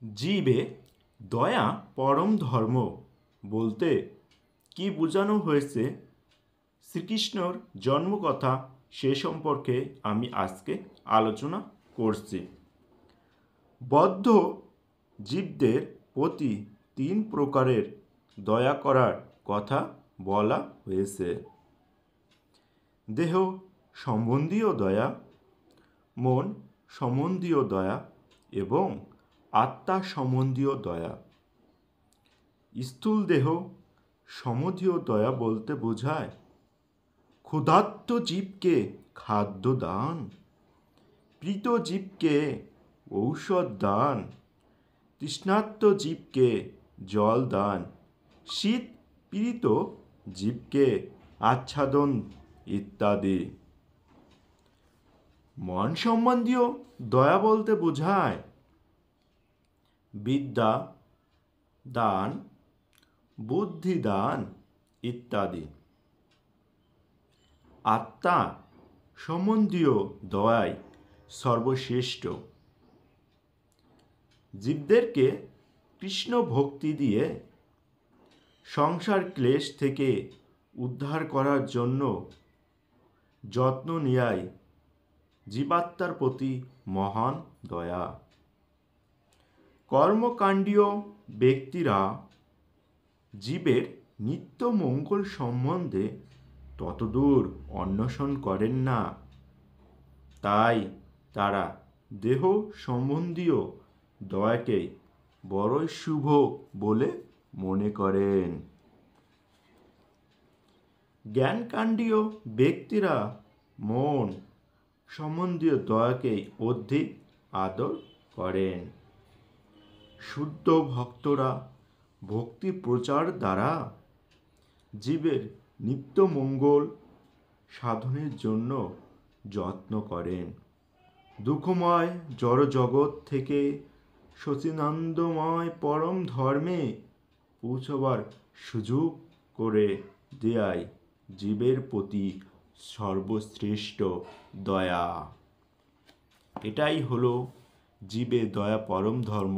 জীবে দয়া পরম ধর্ম বলতে কি বোঝানো হয়েছে শ্রীকৃষ্ণর জন্মকথা সে সম্পর্কে আমি আজকে আলোচনা করছি। বদ্ধ জীবদের প্রতি তিন প্রকারের দয়া করার কথা বলা হয়েছে। দেহ সম্বন্ধীয় দয়া, মন সম্বন্ধীয় দয়া এবং আত্মা সম্বন্ধীয় দয়া। স্থূল দেহ সম্বন্ধীয় দয়া বলতে বোঝায় ক্ষুধার্ত জীবকে খাদ্য দান, প্রীত জীবকে ঔষধ দান, তৃষ্ণার্ত জীবকে জল দান, শীত পীড়িত জীবকে আচ্ছাদন ইত্যাদি। মন সম্বন্ধীয় দয়া বলতে বোঝায় বিদ্যা দান, বুদ্ধি দান ইত্যাদি। আত্মা সম্বন্ধীয় দয়াই সর্বশ্রেষ্ঠ। জীবদেরকে কৃষ্ণ ভক্তি দিয়ে সংসার ক্লেশ থেকে উদ্ধার করার জন্য যত্ন নেয়াই জীবাত্মার প্রতি মহান দয়া। কর্মকাণ্ডীয় ব্যক্তিরা জীবের নিত্য মঙ্গল সম্বন্ধে ততদূর অন্বেষণ করেন না, তাই তারা দেহ সম্বন্ধীয় দয়াকে বড়ই শুভ বলে মনে করেন। জ্ঞানকাণ্ডীয় ব্যক্তিরা মন সম্বন্ধীয় দয়াকে অধিক আদর করেন। শুদ্ধ ভক্তরা ভক্তি প্রচার দ্বারা জীবের নিত্য মঙ্গল সাধনের জন্য যত্ন করেন। দুঃখময় জড়জগৎ থেকে সচিদানন্দময় পরম ধর্মে পৌঁছবার সুযোগ করে দেয়াই জীবের প্রতি সর্বশ্রেষ্ঠ দয়া। এটাই হলো জীবে দয়া পরম ধর্ম।